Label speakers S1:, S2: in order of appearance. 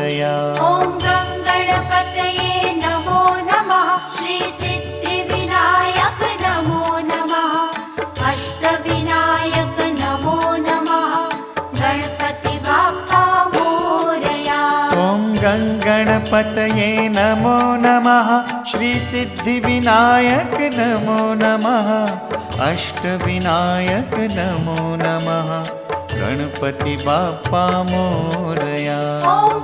S1: मोरया।
S2: ॐ गणपतये नमो नमः। श्री सिद्धिविनायक नमो नमः। अष्टविनायक नमो नमः। गणपति बाप्पा मोरया।
S1: ॐ गणपतये नमो नमः। श्री सिद्धिविनायक नमो नमः। अष्टविनायक नमो नमः। गणपति बाप्पा मोरया।
S2: ॐ